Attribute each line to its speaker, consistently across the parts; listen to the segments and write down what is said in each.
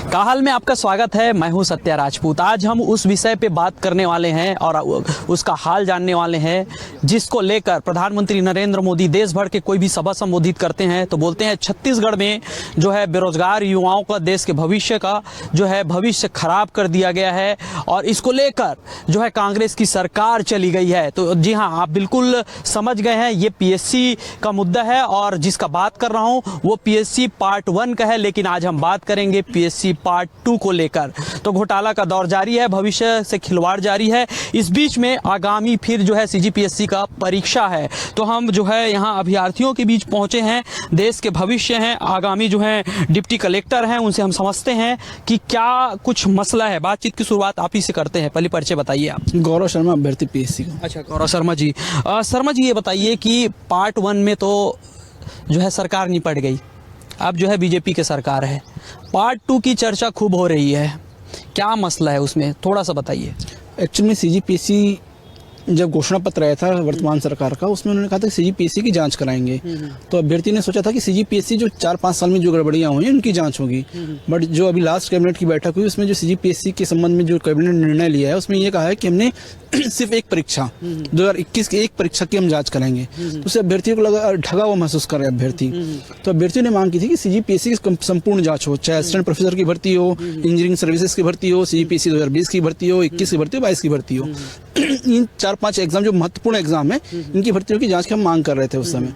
Speaker 1: काहल में आपका स्वागत है। मैं हूं सत्या राजपूत। आज हम उस विषय पे बात करने वाले हैं और उसका हाल जानने वाले हैं जिसको लेकर प्रधानमंत्री नरेंद्र मोदी देश भर के कोई भी सभा संबोधित करते हैं तो बोलते हैं छत्तीसगढ़ में जो है बेरोजगार युवाओं का, देश के भविष्य का जो है भविष्य खराब कर दिया गया है और इसको लेकर जो है कांग्रेस की सरकार चली गई है। तो जी हाँ, आप बिल्कुल समझ गए हैं, ये पीएससी का मुद्दा है और जिसका बात कर रहा हूँ वो पीएससी पार्ट 1 का है, लेकिन आज हम बात करेंगे पीएससी पार्ट 2 को लेकर। तो घोटाला का दौर जारी है, भविष्य से खिलवाड़ जारी है। इस बीच में आगामी फिर जो है सीजीपीएससी का परीक्षा है, तो हम जो है यहाँ अभ्यर्थियों के बीच पहुंचे हैं, देश के भविष्य हैं, आगामी जो है डिप्टी कलेक्टर हैं, उनसे हम समझते हैं कि क्या कुछ मसला है। बातचीत की शुरुआत आप ही से करते हैं, पहले परिचय बताइए आप।
Speaker 2: गौरव शर्मा, अभ्यर्थी पीएससी का।
Speaker 1: अच्छा गौरव शर्मा जी, शर्मा जी ये बताइए कि पार्ट 1 में तो जो है सरकार निपट गई, अब जो है बीजेपी की सरकार है, पार्ट 2 की चर्चा खूब हो रही है, क्या मसला है उसमें थोड़ा सा बताइए।
Speaker 2: एक्चुअली में सीजीपीएससी जब घोषणा पत्र आया था वर्तमान सरकार का, उसमें उन्होंने कहा था कि सीजीपीएससी की जांच कराएंगे। तो अभ्यर्थी ने सोचा था कि सीजीपीएससी जो 4-5 साल में जो गड़बड़ियां हुई उनकी जांच होगी, बट जो अभी लास्ट कैबिनेट की बैठक हुई उसमें जो सीजीपीएससी के संबंध में जो कैबिनेट ने निर्णय लिया है उसमें ये कहा है कि हमने सिर्फ एक परीक्षा 2021 की एक परीक्षा की हम जांच करेंगे। तो उससे अभ्यर्थियों को लगा ठगा हुआ महसूस कर रहे अभ्यर्थी। तो अभ्यर्थियों ने मांग की थी कि सीजीपीएससी की संपूर्ण जांच हो, चाहे असिस्टेंट प्रोफेसर की भर्ती हो, इंजीनियरिंग सर्विसेज की भर्ती हो, सीजीपीएससी 2020 की भर्ती हो, 21 की भर्ती हो, 22 की भर्ती हो। इन 4-5 एग्जाम जो महत्वपूर्ण एग्जाम है इनकी भर्तियों की जांच की हम मांग कर रहे थे उस समय।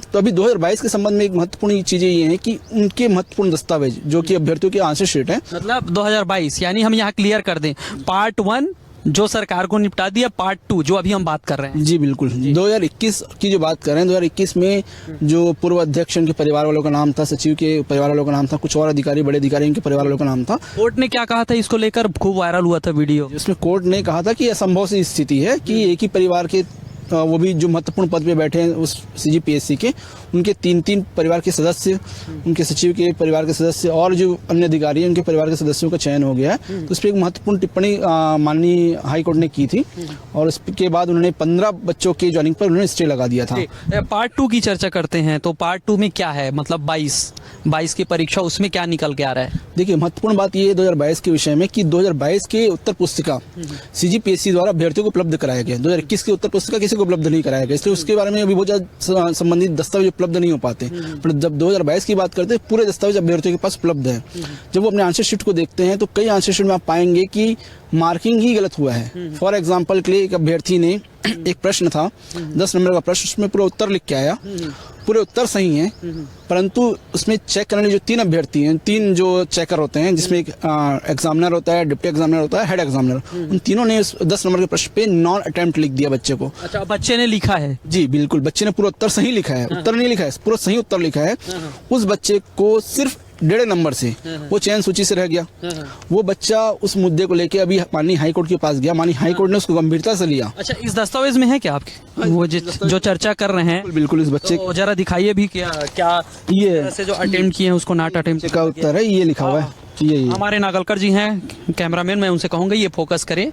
Speaker 2: तो अभी 2022 के संबंध में एक महत्वपूर्ण चीजें ये हैं कि उनके महत्वपूर्ण दस्तावेज जो कि अभ्यर्थियों के आंसर शीट है,
Speaker 1: मतलब 2022 यानी हम यहाँ क्लियर कर दें, पार्ट 1 जो सरकार को निपटा दिया, पार्ट 2 जो अभी हम बात कर रहे हैं।
Speaker 2: जी बिल्कुल। 2021 की जो बात कर रहे हैं, 2021 में जो पूर्व अध्यक्ष उनके परिवार वालों का नाम था, सचिव के परिवार वालों का नाम था, कुछ और अधिकारी, बड़े अधिकारी उनके परिवार वालों का नाम था।
Speaker 1: कोर्ट ने क्या कहा था इसको लेकर, खूब वायरल हुआ था वीडियो।
Speaker 2: इसमें कोर्ट ने कहा था कि असंभव सी स्थिति है कि एक ही परिवार के वो भी जो महत्वपूर्ण पद पे बैठे हैं उस सीजीपीएससी के, उनके 3-3 परिवार के सदस्य, उनके सचिव के परिवार के सदस्य और जो अन्य अधिकारी हैं उनके परिवार के सदस्यों का चयन हो गया है। तो उस पर एक महत्वपूर्ण टिप्पणी माननीय हाई कोर्ट ने की थी और उसके बाद उन्होंने 15 बच्चों के ज्वाइनिंग पर उन्होंने स्टे लगा दिया था।
Speaker 1: पार्ट 2 की चर्चा करते हैं, तो पार्ट 2 में क्या है, मतलब 22 की परीक्षा, उसमें क्या निकल के आ रहा है?
Speaker 2: देखिए, महत्वपूर्ण बात यह है 2022 के विषय में कि 2022 के उत्तर पुस्तिका सीजीपीएससी द्वारा अभ्यर्थियों को उपलब्ध कराया गया। 2021 की उत्तर पुस्तिका किसी को उपलब्ध नहीं कराया गया, इसलिए उसके बारे में अभी बहुत ज्यादा संबंधित दस्तावेज उपलब्ध नहीं हो पाते। पर जब 2022 की बात करते हैं, पूरे दस्तावेज अभ्यर्थियों के पास उपलब्ध है। जब वो अपने आंसर शीट को देखते हैं तो कई आंसर शीट में आप पाएंगे कि मार्किंग ही गलत हुआ है। फॉर एग्जाम्पल के लिए एक अभ्यर्थी ने, एक प्रश्न था 10 नंबर का प्रश्न, उसमें पूरा उत्तर लिख के आया, पूरे उत्तर सही हैं, परंतु उसमें चेक करने जो 3 अभ्यर्थी हैं, 3 जो चेकर होते हैं जिसमें एक एग्जामिनर होता है, डिप्टी एग्जामिनर होता है, हेड एग्जामिनर, उन तीनों ने 10 नंबर के प्रश्न पे नॉन अटेम्प्ट लिख दिया बच्चे को।
Speaker 1: अच्छा, बच्चे ने लिखा है? जी
Speaker 2: बिल्कुल, बच्चे ने पूरा उत्तर सही लिखा है, उत्तर नहीं लिखा है, पूरा सही उत्तर लिखा है। उस बच्चे को सिर्फ 1.5 नंबर से वो चयन सूची से रह गया। वो बच्चा उस मुद्दे को लेके अभी माननीय हाई कोर्ट के पास गया, माननीय हाई कोर्ट ने उसको गंभीरता से लिया।
Speaker 1: अच्छा, इस दस्तावेज में है क्या आपके वो जो चर्चा कर रहे हैं?
Speaker 2: बिल्कुल, इस बच्चे
Speaker 1: तो जरा दिखाइए भी क्या ये से जो अटेम्प्ट किए हैं उसको नॉट अटेम्प्ट
Speaker 2: का उत्तर है, ये लिखा हुआ है। ये
Speaker 1: हमारे नागलकर जी हैं कैमरामैन, मैं उनसे कहूँगा ये फोकस करें,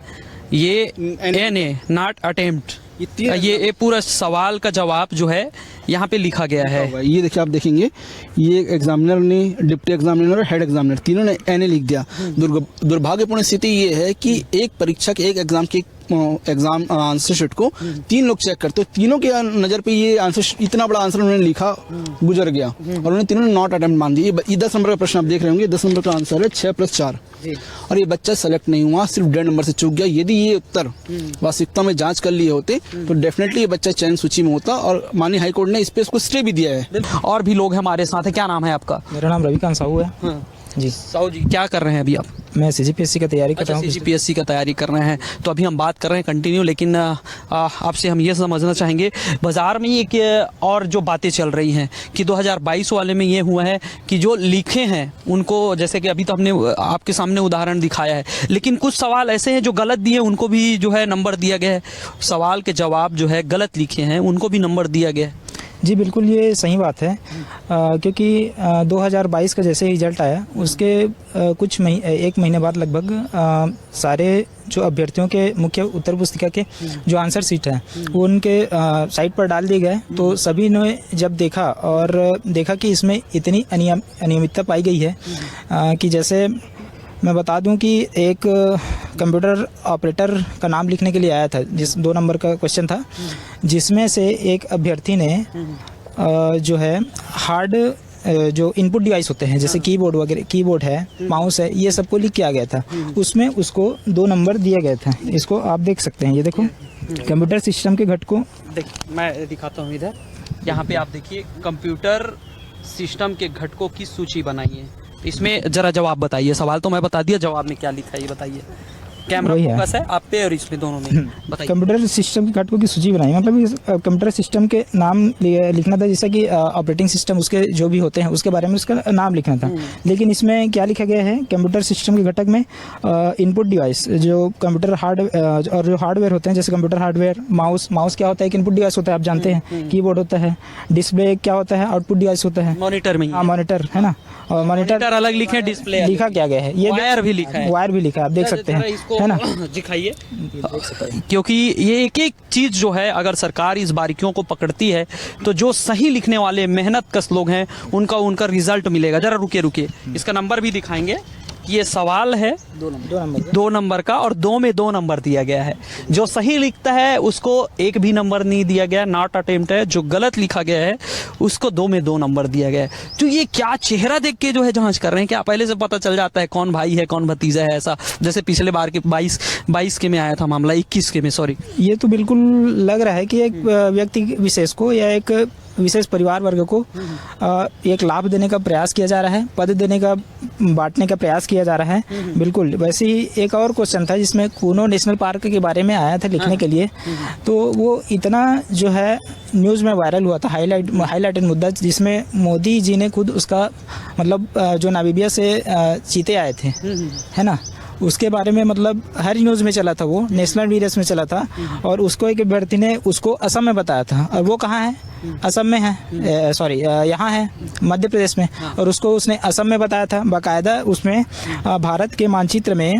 Speaker 1: ये NA नॉट अटेम्प्ट, ये पूरा सवाल का जवाब जो है यहाँ पे लिखा गया है।
Speaker 2: ये देखिए, आप देखेंगे ये एग्जामिनर ने, डिप्टी एग्जामिनर और हेड एग्जामिनर तीनों ने NA लिख दिया। दुर्भाग्यपूर्ण स्थिति ये है कि एक परीक्षा के, एक एग्जाम के एग्जाम आंसर शीट को 3 लोग चेक करते, तीनों के नज़र पे ये आंसर, इतना बड़ा आंसर उन्होंने लिखा, गुजर गया और उन्होंने तीनों ने नॉट अटेम्प्ट मान दिया। ये 10 नंबर का प्रश्न आप देख रहे होंगे, 10 नंबर का आंसर है 6+4 और ये बच्चा सेलेक्ट नहीं हुआ, सिर्फ 1.5 नंबर से चूक गया। यदि ये उत्तर वास्तविकता में जांच कर लिए होते तो डेफिनेटली ये बच्चा चयन सूची में होता और माननीय हाई कोर्ट ने इस पे उसको स्टे भी दिया है।
Speaker 1: और भी लोग हमारे साथ हैं, क्या नाम है आपका?
Speaker 3: मेरा नाम रविकांत साहू है। जी
Speaker 1: साहू जी, क्या कर रहे हैं अभी आप?
Speaker 3: मैं सीजीपीएससी का तैयारी कर रहा हूँ।
Speaker 1: सीजीपीएससी का तैयारी कर रहे हैं, तो अभी हम बात कर रहे हैं कंटिन्यू, लेकिन आपसे हम ये समझना चाहेंगे बाज़ार में ये और जो बातें चल रही हैं कि 2022 वाले में ये हुआ है कि जो लिखे हैं उनको, जैसे कि अभी तो हमने आपके सामने उदाहरण दिखाया है, लेकिन कुछ सवाल ऐसे हैं जो गलत दिए, उनको भी जो है नंबर दिया गया है। सवाल के जवाब जो है गलत लिखे हैं उनको भी नंबर दिया गया है।
Speaker 3: जी बिल्कुल, ये सही बात है। क्योंकि 2022 का जैसे रिजल्ट आया उसके एक महीने बाद लगभग सारे जो अभ्यर्थियों के मुख्य उत्तर पुस्तिका के जो आंसर सीट है वो उनके साइट पर डाल दिए गए। तो सभी ने जब देखा कि इसमें इतनी अनियमितता पाई गई है कि जैसे मैं बता दूं कि एक कंप्यूटर ऑपरेटर का नाम लिखने के लिए आया था, 2 नंबर का क्वेश्चन था, जिसमें से एक अभ्यर्थी ने जो है हार्ड जो इनपुट डिवाइस होते हैं जैसे कीबोर्ड वगैरह, कीबोर्ड है, माउस है, ये सबको लिख के आ गया था। उसमें उसको 2 नंबर दिया गया था। इसको आप देख सकते हैं, ये देखो कंप्यूटर सिस्टम के घटकों,
Speaker 1: देखिए मैं दिखाता हूँ इधर, यहाँ पे आप देखिए कंप्यूटर सिस्टम के घटकों की सूची बनाई है। इसमें जरा जवाब बताइए, सवाल तो मैं बता दिया, जवाब में क्या लिखा है ये बताइए। कैमरा फोकस है आप पे और इसमें दोनों में बताइए।
Speaker 3: कंप्यूटर सिस्टम के घटकों की सूची बनाई, मतलब कंप्यूटर सिस्टम के नाम लिखना था, जैसा कि ऑपरेटिंग सिस्टम उसके जो भी होते हैं उसके बारे में उसका नाम लिखना था। लेकिन इसमें क्या लिखा गया है, कंप्यूटर सिस्टम के घटक में इनपुट डिवाइस जो कंप्यूटर और जो हार्डवेयर होते हैं, जैसे कंप्यूटर हार्डवेयर, माउस क्या होता है, एक इनपुट डिवाइस होता है, आप जानते हैं। कीबोर्ड होता है, डिस्प्ले क्या होता है, आउटपुट डिवाइस होता है,
Speaker 1: मॉनिटर में।
Speaker 3: हाँ मॉनिटर है ना, और मॉनिटर
Speaker 1: अलग लिखे, डिस्प्ले
Speaker 3: लिखा क्या गया है, ये
Speaker 1: वायर भी लिखा है,
Speaker 3: वायर भी लिखा है, आप देख सकते हैं, है ना।
Speaker 1: दिखाइए, क्योंकि ये एक एक चीज जो है अगर सरकार इस बारीकियों को पकड़ती है तो जो सही लिखने वाले मेहनत कश लोग हैं उनका रिजल्ट मिलेगा। जरा रुकिए, इसका नंबर भी दिखाएंगे। ये सवाल है 2 नंबर का और 2 में 2 नंबर दिया गया है। जो सही लिखता है उसको 1 भी नंबर नहीं दिया गया, नॉट अटेम्प्ट है। जो गलत लिखा गया है उसको 2 में 2 नंबर दिया गया है। तो ये क्या चेहरा देख के जो है जांच कर रहे हैं, क्या पहले से पता चल जाता है कौन भाई है कौन भतीजा है, ऐसा जैसे पिछले बार के 22 के में आया था मामला, 21 के में, सॉरी।
Speaker 3: ये तो बिल्कुल लग रहा है कि एक व्यक्ति विशेष को या एक विशेष परिवार वर्ग को एक लाभ देने का प्रयास किया जा रहा है, पद देने का, बांटने का प्रयास किया जा रहा है। बिल्कुल वैसे ही एक और क्वेश्चन था जिसमें कूनो नेशनल पार्क के बारे में आया था लिखने के लिए, तो वो इतना जो है न्यूज़ में वायरल हुआ था, हाईलाइटेड मुद्दा, जिसमें मोदी जी ने खुद उसका मतलब जो नामीबिया से चीते आए थे, है ना, उसके बारे में मतलब हर न्यूज़ में चला था, वो नेशनल मीडिया में चला था। और उसको एक अभ्यर्थी ने उसको असम में बताया था, और वो कहाँ है, असम में है, सॉरी यहाँ है मध्य प्रदेश में। और उसको उसने असम में बताया था, बाकायदा उसमें भारत के मानचित्र में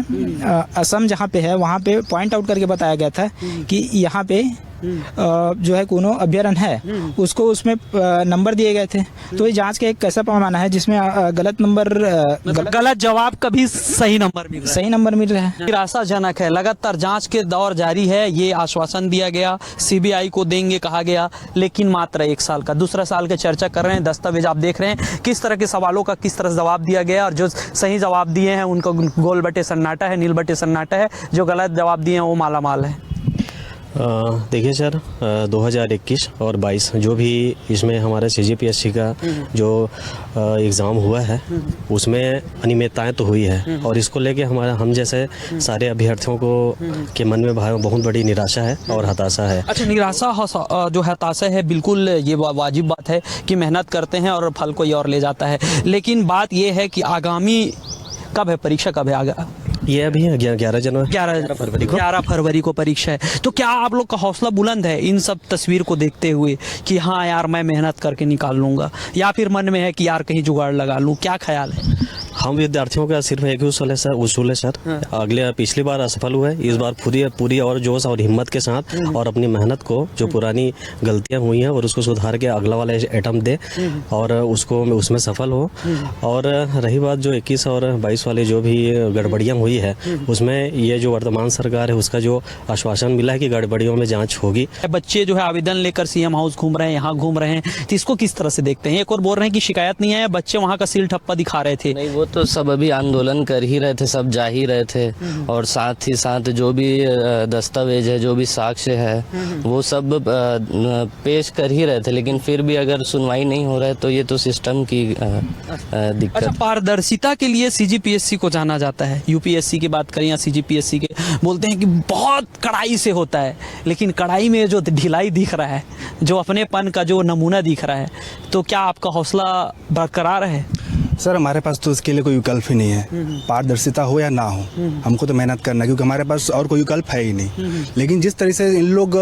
Speaker 3: असम जहाँ पे है वहाँ पे पॉइंट आउट करके बताया गया था कि यहाँ पे जो है कूनो अभ्यारण्य है, उसको उसमें नंबर दिए गए थे। तो ये जांच का एक कैसा पैमाना है जिसमें गलत नंबर,
Speaker 1: गलत जवाब का भी सही नंबर मिल रहा है। निराशाजनक है। लगातार जांच के दौर जारी है। ये आश्वासन दिया गया, सीबीआई को देंगे कहा गया, लेकिन मात्र 1 साल का, दूसरा साल की चर्चा कर रहे हैं। दस्तावेज आप देख रहे हैं किस तरह के सवालों का किस तरह जवाब दिया गया, और जो सही जवाब दिए हैं उनको गोल बटे सन्नाटा है, नील बटे सन्नाटा है। जो गलत जवाब दिए हैं वो मालामाल है।
Speaker 4: देखिए सर, 2021 और 22 जो भी इसमें हमारा CGPSC का जो एग्ज़ाम हुआ है उसमें अनियमितताएं तो हुई है, और इसको लेके हम जैसे सारे अभ्यर्थियों को के मन में बहुत बड़ी निराशा है और हताशा है।
Speaker 1: अच्छा, निराशा जो हताशा है, बिल्कुल ये वाजिब बात है कि मेहनत करते हैं और फल कोई और ले जाता है। लेकिन बात ये है कि आगामी कब है परीक्षा, कब है आगे?
Speaker 4: ये अभी 11
Speaker 1: फरवरी को परीक्षा है। तो क्या आप लोग का हौसला बुलंद है इन सब तस्वीर को देखते हुए कि हाँ यार मैं मेहनत करके निकाल लूंगा, या फिर मन में है कि यार कहीं जुगाड़ लगा लूं? क्या ख्याल है?
Speaker 4: हम विद्यार्थियों का सिर्फ एक ही उसूल है सर। पिछली बार असफल हुए, इस बार पूरी और जोश और हिम्मत के साथ और अपनी मेहनत को, जो पुरानी गलतियां हुई हैं और उसको सुधार के अगला वाला अटेम्प्ट दे और उसमें सफल हो। और रही बात जो 21 और 22 वाले जो भी गड़बड़ियां हुई है, उसमें ये जो वर्तमान सरकार है उसका जो आश्वासन मिला है कि गड़बड़ियों में जाँच होगी।
Speaker 1: बच्चे जो है आवेदन लेकर CM हाउस घूम रहे हैं, यहाँ घूम रहे हैं, तो इसको किस तरह से देखते हैं? एक और बोल रहे हैं कि शिकायत नहीं है, बच्चे वहाँ का सील ठप्पा दिखा रहे थे।
Speaker 5: नहीं, वो तो सब अभी आंदोलन कर ही रहे थे, सब जा ही रहे थे, और साथ ही साथ जो भी दस्तावेज है, जो भी साक्ष्य है, वो सब पेश कर ही रहे थे। लेकिन फिर भी अगर सुनवाई नहीं हो रहा है तो ये तो सिस्टम की दिक्कत।
Speaker 1: अच्छा, पारदर्शिता के लिए CGPSC को जाना जाता है। UPSC की बात करें या CGPSC के, बोलते हैं कि बहुत कड़ाई से होता है, लेकिन कड़ाई में जो ढिलाई दिख रहा है, जो अपनेपन का जो नमूना दिख रहा है, तो क्या आपका हौसला बरकरार है?
Speaker 6: सर हमारे पास तो इसके लिए कोई विकल्प ही नहीं है, पारदर्शिता हो या ना हो, हमको तो मेहनत करना है, क्योंकि हमारे पास और कोई विकल्प है ही नहीं। लेकिन जिस तरह से इन लोग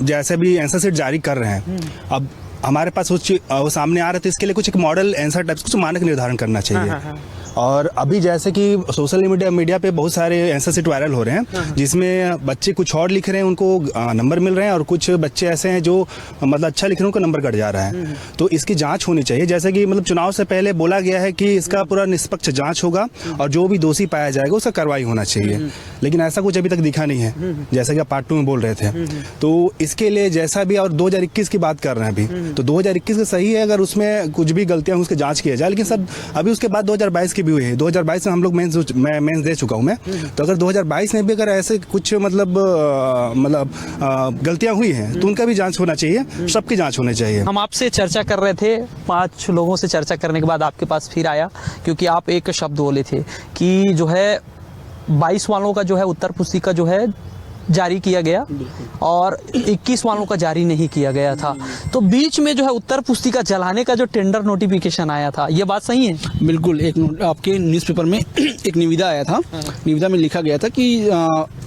Speaker 6: जैसे भी आंसर शीट जारी कर रहे हैं, अब हमारे पास वो सामने आ रहे थे, इसके लिए कुछ एक मॉडल आंसर टाइप्स कुछ मानक निर्धारण करना चाहिए। और अभी जैसे कि सोशल मीडिया पे बहुत सारे आंसर शीट वायरल हो रहे हैं जिसमें बच्चे कुछ और लिख रहे हैं, उनको नंबर मिल रहे हैं, और कुछ बच्चे ऐसे हैं जो मतलब अच्छा लिख रहे हैं, उनको नंबर कट जा रहा है। तो इसकी जांच होनी चाहिए, जैसे कि मतलब चुनाव से पहले बोला गया है कि इसका पूरा निष्पक्ष जांच होगा और जो भी दोषी पाया जाएगा उसका कार्रवाई होना चाहिए, लेकिन ऐसा कुछ अभी तक दिखा नहीं है, जैसा कि आप पार्ट 2 में बोल रहे थे। तो इसके लिए जैसा भी, और 2021 की बात कर रहे हैं अभी, तो 2021 का सही है, अगर उसमें कुछ भी गलतियां हुई उसकी जांच किया जाए, लेकिन सर अभी उसके बाद 2022 की भी हुई है। 2022 में हम लोग मेंस दे चुका हूं मैं, तो अगर 2022 में भी अगर ऐसे कुछ मतलब गलतियां हुई हैं तो उनका भी जांच होना चाहिए, सबकी जांच होनी चाहिए।
Speaker 1: हम आपसे चर्चा कर रहे थे, 5 लोगों से चर्चा करने के बाद आपके पास फिर आया, क्योंकि आप एक शब्द बोले थे कि जो है 22 वालों का जो है उत्तर पुस्तिका जो है जारी किया गया और 21 वालों का जारी नहीं किया गया था। तो बीच में जो है उत्तर पुस्तिका जलाने का जो टेंडर नोटिफिकेशन आया था, ये बात सही है?
Speaker 2: बिल्कुल, आपके न्यूज़पेपर में एक निविदा आया था। निविदा में लिखा गया था कि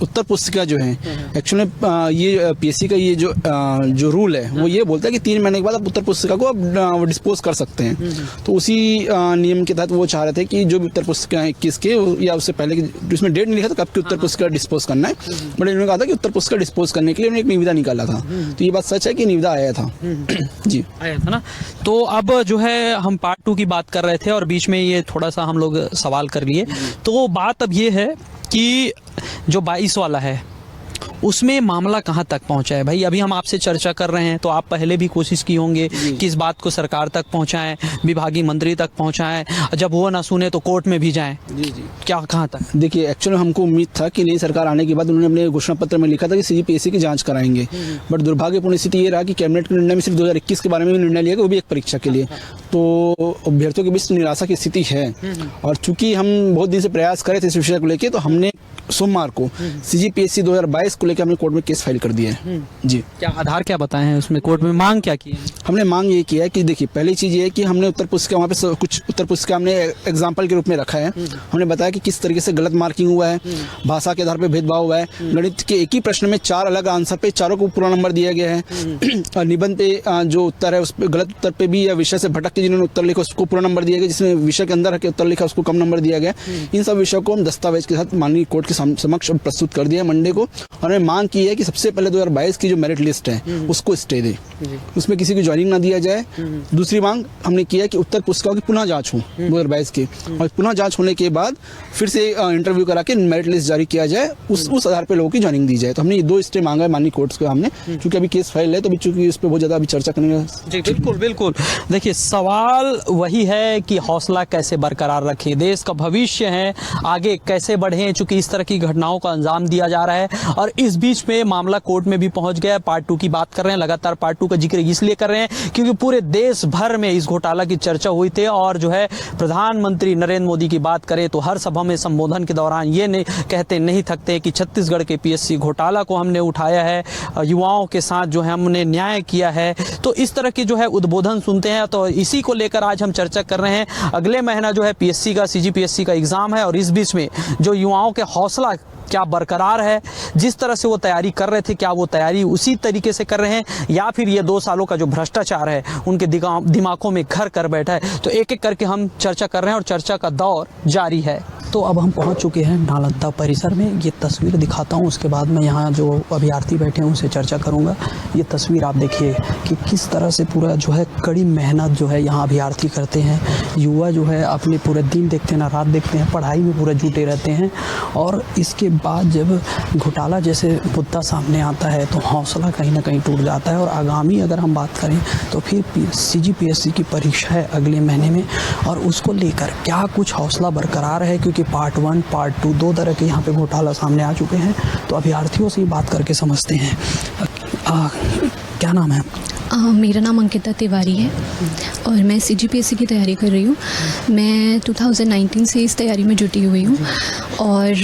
Speaker 2: उत्तर पुस्तिका जो है एक्चुअली ये पीएससी का ये जो रूल है वो ये बोलता है कि 3 महीने के बाद आप उत्तर पुस्तिका को आप डिस्पोज कर सकते हैं। तो उसी नियम के तहत वो चाह रहे थे कि जो भी उत्तर पुस्तिका है 21 के या उससे पहले, इसमें डेट नहीं लिखा था कब की उत्तर पुस्तिका डिस्पोज करना है, बट इन्होंने कहा था कि उत्तर पुस्तिका डिस्पोज करने के लिए उन्होंने एक निविदा निकाला था। तो ये बात सच है कि निविदा आया था। जी
Speaker 1: आया था ना। तो अब जो है हम पार्ट 2 की बात कर रहे थे और बीच में ये थोड़ा सा हम लोग सवाल कर लिए। तो बात अब ये है कि जो 22 वाला है उसमें मामला कहाँ तक पहुंचा है? भाई अभी हम आपसे चर्चा कर रहे हैं, तो आप पहले भी कोशिश की होंगे कि इस बात को सरकार तक पहुंचाएं, विभागीय मंत्री तक पहुंचाएं, जब वो ना सुने तो कोर्ट में भी जाएं।
Speaker 2: जी
Speaker 1: क्या कहाँ तक?
Speaker 2: देखिए, एक्चुअली हमको उम्मीद था कि नई सरकार आने के बाद उन्होंने अपने घोषणा पत्र में लिखा था कि सीजीपीएससी की जांच कराएंगे, बट दुर्भाग्यपूर्ण स्थिति ये रहा कि कैबिनेट के निर्णय में सिर्फ 2021 के बारे में निर्णय लिया गया, वो भी एक परीक्षा के लिए। तो अभ्यर्थियों के बीच निराशा की स्थिति है, और चूंकि हम बहुत दिन से प्रयास कर रहे थे इस विषय को लेकर, तो हमने सोमवार को सीजीपीएससी 2022 को लेकर हमने कोर्ट में केस फाइल कर दिया है। जी,
Speaker 1: क्या आधार क्या बताए हैं उसमें? कोर्ट में मांग क्या की है?
Speaker 2: हमने मांग ये किया है कि देखिए, पहली चीज़ ये है कि हमने उत्तर पुस्तिका वहाँ पे कुछ उत्तर पुस्तिका हमने एग्जाम्पल के रूप में रखा है। हमने बताया कि किस तरीके से गलत मार्किंग हुआ है, भाषा के आधार पर भेदभाव हुआ है, गणित के एक ही प्रश्न में 4 अलग आंसर पे चारों को पूरा नंबर दिया गया है, और निबंध पे जो उत्तर है उस पर गलत उत्तर पे भी, या विषय से भटक के जिन्होंने उत्तर लिखा उसको पूरा नंबर दिया गया, जिसमें विषय के अंदर के उत्तर लिखा उसको कम नंबर दिया गया। इन सब विषयों को हम दस्तावेज के साथ माननीय कोर्ट के समक्ष प्रस्तुत कर दिया है मंडे को, और हमने मांग की है कि सबसे पहले 2022 की जो मेरिट लिस्ट है उसको स्टे दे, उसमें किसी को ज्वाइनिंग ना दिया जाए। दूसरी मांग हमने किया कि उत्तर पुस्तिकाओं की पुनः जांच हो 2022 की, और पुनः जांच होने के बाद फिर से इंटरव्यू करा के मेरिट लिस्ट जारी किया जाए, उस आधार पर लोगों की ज्वाइनिंग दी जाए। तो हमने ये 2 स्टे मांगा है माननीय कोर्ट को हमने, क्योंकि अभी केस फाइल है, तो चूंकि उस पर बहुत ज्यादा अभी चर्चा करने का।
Speaker 1: बिल्कुल बिल्कुल। देखिए, सवाल वही है कि हौसला कैसे बरकरार रखें, देश का भविष्य है, आगे कैसे बढ़ें, चूंकि इस तरह की घटनाओं का अंजाम दिया जा रहा है। और इस बीच में मामला कोर्ट में भी पहुंच गया। पार्ट 2 की बात कर रहे हैं, लगातार पार्ट 2 का जिक्र इसलिए कर रहे हैं क्योंकि पूरे देश भर में इस घोटाला की चर्चा हुई थी, और जो है प्रधानमंत्री नरेंद्र मोदी की बात करें तो हर सभा में संबोधन के दौरान ये नहीं थकते कि छत्तीसगढ़ के पीएससी घोटाला को हमने उठाया है, युवाओं के साथ जो है हमने न्याय किया है। तो इस तरह के जो है उद्बोधन सुनते हैं, तो इसी को लेकर आज हम चर्चा कर रहे हैं। अगले महीना जो है पीएससी का, सीजीपीएससी का एग्जाम है, और इस बीच में जो युवाओं के हौसला क्या बरकरार है, जिस तरह से वो तैयारी कर रहे थे, क्या वो तैयारी उसी तरीके से कर रहे हैं, या फिर ये 2 सालों का जो भ्रष्टाचार है उनके दिमागों में घर कर बैठा है। तो एक एक करके हम चर्चा कर रहे हैं और चर्चा का दौर जारी है। तो अब हम पहुंच चुके हैं नालंदा परिसर में। ये तस्वीर दिखाता हूं, उसके बाद मैं यहाँ जो अभ्यर्थी बैठे हैं उनसे चर्चा करूँगा। ये तस्वीर आप देखिए कि किस तरह से पूरा जो है कड़ी मेहनत जो है यहाँ अभ्यर्थी करते हैं। युवा जो है अपने पूरे दिन देखते हैं ना रात देखते हैं, पढ़ाई में पूरे जुटे रहते हैं, और इसके बाद जब घोटाला जैसे मुद्दा सामने आता है तो हौसला कहीं ना कहीं टूट जाता है। और आगामी अगर हम बात करें तो फिर सीजीपीएससी की परीक्षा है अगले महीने में, और उसको लेकर क्या कुछ हौसला बरकरार है, क्योंकि पार्ट 1 पार्ट 2 2 तरह के यहाँ पे घोटाला सामने आ चुके हैं। तो अभ्यर्थियों से ही बात करके समझते हैं। क्या नाम है?
Speaker 7: मेरा नाम अंकिता तिवारी है और मैं सीजीपीएससी की तैयारी कर रही हूँ। मैं 2019 से इस तैयारी में जुटी हुई हूँ, और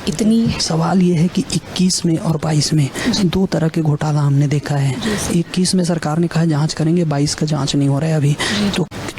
Speaker 7: इतनी
Speaker 1: सवाल ये है कि 21 में और 22 में दो तरह के घोटाला हमने देखा है। 21 में सरकार ने कहा जांच करेंगे, 22 का जांच नहीं हो रहा है अभी,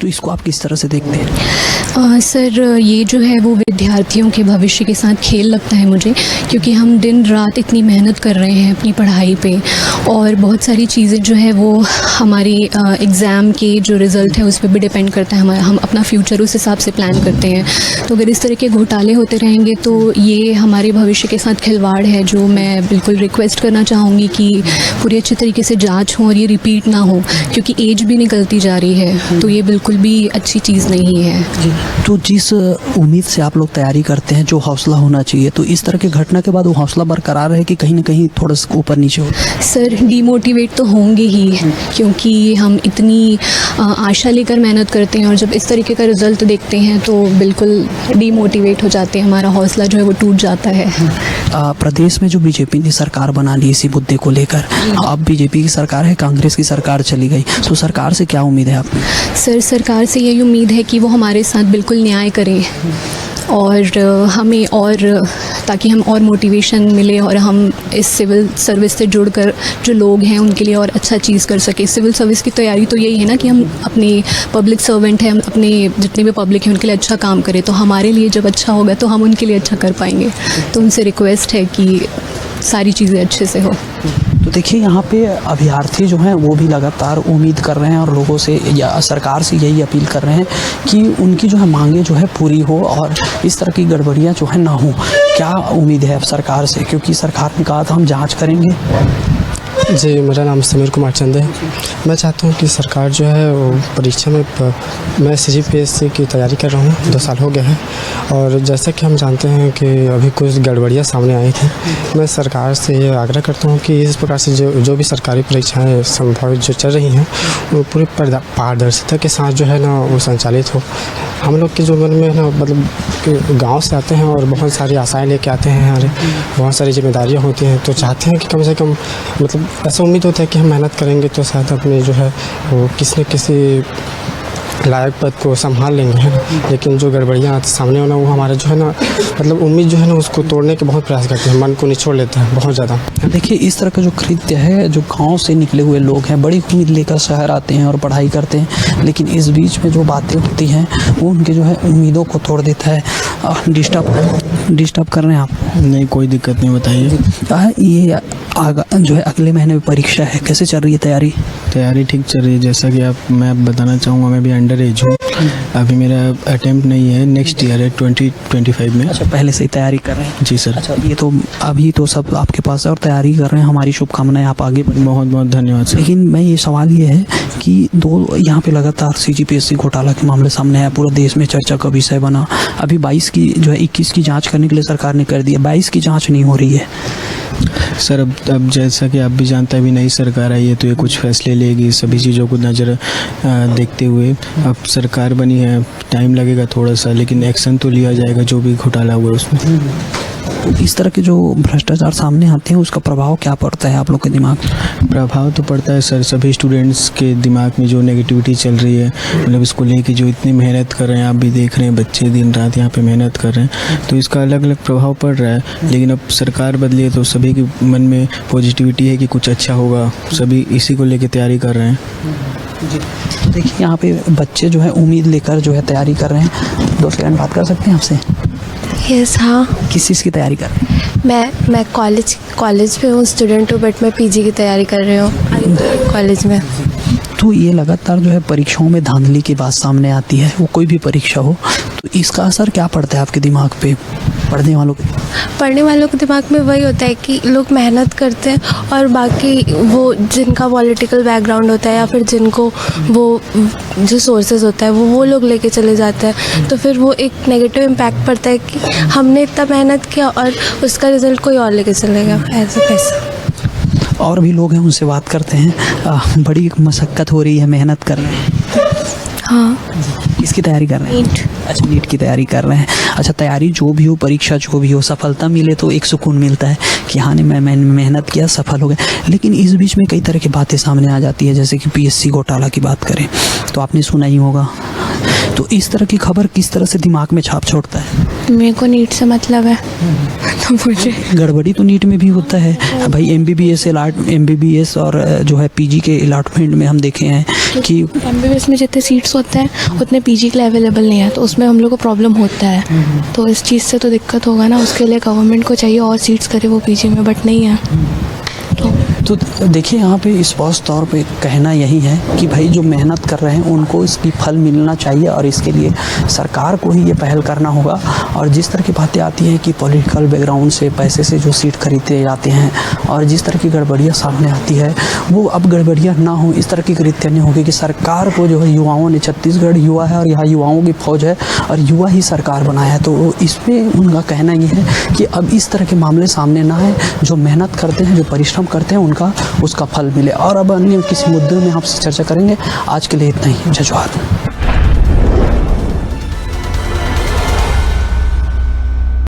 Speaker 1: तो इसको आप किस तरह से देखते हैं?
Speaker 7: सर ये जो है वो विद्यार्थियों के भविष्य के साथ खेल लगता है मुझे, क्योंकि हम दिन रात इतनी मेहनत कर रहे हैं अपनी पढ़ाई पे, और बहुत सारी चीज़ें जो है वो हमारी एग्ज़ाम के जो रिज़ल्ट है उस पर भी डिपेंड करता है। हम अपना फ्यूचर उस हिसाब से प्लान करते हैं। तो अगर इस तरह के घोटाले होते रहेंगे तो ये हमारे भविष्य के साथ खिलवाड़ है, जो मैं बिल्कुल रिक्वेस्ट करना चाहूँगी कि पूरी अच्छी तरीके से जांच हो और ये रिपीट ना हो, क्योंकि एज भी निकलती जा रही है, तो ये बिल्कुल भी अच्छी चीज़ नहीं है।
Speaker 1: तो जिस उम्मीद से आप लोग तैयारी करते हैं, जो हौसला होना चाहिए, तो इस तरह की घटना के बाद वो हौसला बरकरार है कि कहीं ना कहीं थोड़ा सा ऊपर नीचे हो?
Speaker 7: सर डीमोटिवेट तो होंगे ही, क्योंकि हम इतनी आशा लेकर मेहनत करते हैं और जब इस तरीके का रिजल्ट देखते हैं तो बिल्कुल डीमोटिवेट हो जाते हैं, हमारा हौसला जो है वो टूट जाता है।
Speaker 1: प्रदेश में जो बीजेपी ने सरकार बना ली इसी मुद्दे को लेकर, अब बीजेपी की सरकार है, कांग्रेस की सरकार चली गई, तो सरकार से क्या उम्मीद है आप?
Speaker 7: सर सरकार से यही उम्मीद है कि वो हमारे साथ बिल्कुल न्याय करे और हमें और ताकि हम और मोटिवेशन मिले और हम इस सिविल सर्विस से जुड़कर जो लोग हैं उनके लिए और अच्छा चीज़ कर सके। सिविल सर्विस की तैयारी तो यही है ना कि हम अपने पब्लिक सर्वेंट हैं, हम अपने जितने भी पब्लिक हैं उनके लिए अच्छा काम करें, तो हमारे लिए जब अच्छा होगा तो हम उनके लिए अच्छा कर पाएंगे। तो उनसे रिक्वेस्ट है कि सारी चीज़ें अच्छे से हो।
Speaker 1: तो देखिए यहाँ पे अभ्यर्थी जो हैं वो भी लगातार उम्मीद कर रहे हैं और लोगों से या सरकार से यही अपील कर रहे हैं कि उनकी जो है मांगे जो है पूरी हो और इस तरह की गड़बड़ियाँ जो है ना हो। क्या उम्मीद है अब सरकार से, क्योंकि सरकार ने कहा था हम जांच करेंगे?
Speaker 8: जी, मेरा नाम समीर कुमार चंद है। मैं चाहता हूँ कि सरकार जो है वो परीक्षा में मैं CGPSC की तैयारी कर रहा हूँ, 2 साल हो गए हैं, और जैसा कि हम जानते हैं कि अभी कुछ गड़बड़ियाँ सामने आई थी। मैं सरकार से ये आग्रह करता हूँ कि इस प्रकार से जो भी सरकारी परीक्षाएँ संभावित जो चल रही हैं वो पूरी पारदर्शिता के साथ जो है ना वो संचालित हो। हम लोग के जो मन में ना मतलब गाँव से आते हैं और बहुत सारी आशाएँ लेके आते हैं, हमारे बहुत सारी जिम्मेदारियाँ होती हैं, तो चाहते हैं कि कम से कम मतलब ऐसा उम्मीद होता है कि हम मेहनत करेंगे तो शायद अपने जो है वो किसी न किसी लायक पद को संभाल लेंगे, है ना। लेकिन जो गड़बड़ियाँ सामने होना वो हमारा जो है ना मतलब उम्मीद जो है ना उसको तोड़ने के बहुत प्रयास करते हैं, मन को निचोड़ लेता है बहुत ज़्यादा।
Speaker 1: देखिए इस तरह का जो कृत्य है, जो गांव से निकले हुए लोग हैं बड़ी उम्मीद लेकर शहर आते हैं और पढ़ाई करते हैं, लेकिन इस बीच में जो बातें होती हैं वो उनके जो है उम्मीदों को तोड़ देता है। डिस्टर्ब कर रहे हैं आप?
Speaker 2: नहीं, कोई दिक्कत नहीं, बताइए।
Speaker 1: ये जो है अगले महीने में परीक्षा है, कैसे चल रही है तैयारी?
Speaker 2: तैयारी ठीक चल रही है। जैसा कि मैं बताना चाहूँगा, मैं भी अंडर एज हूँ, अभी मेरा अटेम्प्ट नहीं है, नेक्स्ट ईयर है 2025 में।
Speaker 1: अच्छा, पहले से ही तैयारी कर रहे हैं?
Speaker 2: जी सर।
Speaker 1: अच्छा, ये तो अभी तो सब आपके पास है और तैयारी कर रहे हैं, हमारी शुभकामनाएं, आप आगे बढ़ें।
Speaker 2: बहुत बहुत धन्यवाद सर।
Speaker 1: लेकिन मैं ये सवाल ये है कि यहाँ पे लगातार CGPSC घोटाला के मामले सामने आया, पूरा देश में चर्चा का विषय बना। अभी 22 की जो है 21 की जांच करने के लिए सरकार ने कर दिया, 22 की जांच नहीं हो रही है।
Speaker 2: सर अब जैसा कि आप भी जानते हैं अभी नई सरकार आई है तो ये कुछ फैसले लेगी सभी चीज़ों को नज़र देखते हुए। अब सरकार बनी है, टाइम लगेगा थोड़ा सा, लेकिन एक्शन तो लिया जाएगा जो भी घोटाला हुआ है उसमें।
Speaker 1: तो इस तरह के जो भ्रष्टाचार सामने आते हैं उसका प्रभाव क्या पड़ता है आप लोग के दिमाग में?
Speaker 2: प्रभाव तो पड़ता है सर, सभी स्टूडेंट्स के दिमाग में जो नेगेटिविटी चल रही है, मतलब इसको लेके जो इतनी मेहनत कर रहे हैं, आप भी देख रहे हैं बच्चे दिन रात यहाँ पे मेहनत कर रहे हैं, तो इसका अलग अलग प्रभाव पड़ रहा है। लेकिन अब सरकार बदली है तो सभी के मन में पॉजिटिविटी है कि कुछ अच्छा होगा, सभी इसी को लेके तैयारी कर रहे हैं।
Speaker 1: देखिए यहाँ पे बच्चे जो है उम्मीद लेकर जो है तैयारी कर रहे हैं। 2 सेकंड बात कर सकते हैं आपसे?
Speaker 9: यस, हाँ।
Speaker 1: किस चीज़ की तैयारी कर रहे हैं?
Speaker 9: मैं कॉलेज पे हूँ, स्टूडेंट हूँ, बट मैं PG की तैयारी कर रही हूँ कॉलेज में।
Speaker 1: तो ये लगातार जो है परीक्षाओं में धांधली की बात सामने आती है, वो कोई भी परीक्षा हो, तो इसका असर क्या पड़ता है आपके दिमाग पे, पढ़ने वालों के
Speaker 9: दिमाग में वही होता है कि लोग मेहनत करते हैं और बाकी वो जिनका पॉलिटिकल बैकग्राउंड होता है या फिर जिनको वो जो सोर्सेज होता है वो लोग लेके चले जाते हैं, तो फिर वो एक नेगेटिव इम्पैक्ट पड़ता है कि हमने इतना मेहनत किया और उसका रिजल्ट कोई और लेके चलेगा, ऐसा।
Speaker 1: और भी लोग हैं, उनसे बात करते हैं। बड़ी मशक्क़त हो रही है, मेहनत कर रहे हैं।
Speaker 9: हाँ।
Speaker 1: किसकी तैयारी कर रहे हैं?
Speaker 9: नीट।
Speaker 1: अच्छा, नीट की तैयारी कर रहे हैं। अच्छा, तैयारी जो भी हो, परीक्षा जो भी हो, सफलता मिले तो एक सुकून मिलता है कि हाँ ने मैं मेहनत किया, सफल हो गए। लेकिन इस बीच में कई तरह की बातें सामने आ जाती है, जैसे कि PSC घोटाला की बात करें तो आपने सुना ही होगा तो इस तरह की खबर किस तरह से दिमाग में छाप छोड़ता है?
Speaker 9: मेरे को नीट से मतलब है तो मुझे
Speaker 1: गड़बड़ी तो नीट में भी होता है भाई। MBBS और जो है PG के अलॉटमेंट में हम देखे हैं कि
Speaker 9: MBBS में जितने सीट्स होते हैं उतने PG के लिए अवेलेबल नहीं है, तो उसमें हम लोग को प्रॉब्लम होता है। तो इस चीज़ से तो दिक्कत होगा ना, उसके लिए गवर्नमेंट को चाहिए और सीट्स करे वो PG में, बट नहीं है।
Speaker 1: तो देखिए यहाँ पे स्पष्ट तौर पे कहना यही है कि भाई जो मेहनत कर रहे हैं उनको इसकी फल मिलना चाहिए और इसके लिए सरकार को ही ये पहल करना होगा। और जिस तरह की बातें आती हैं कि पॉलिटिकल बैकग्राउंड से पैसे से जो सीट खरीदे जाते हैं और जिस तरह की गड़बड़ियाँ सामने आती है वो अब गड़बड़ियाँ ना हो, इस तरह की कृत्य नहीं होगी कि सरकार को जो है युवाओं ने, छत्तीसगढ़ युवा है और यहाँ युवाओं की फौज है और युवा ही सरकार बनाया है। तो इसमें उनका कहना ये है कि अब इस तरह के मामले सामने ना आए, जो मेहनत करते हैं, जो परिश्रम करते हैं उसका फल मिले। और अब अन्य किसी मुद्दे में आपसे चर्चा करेंगे। आज के लिए इतना ही। जय जोहार।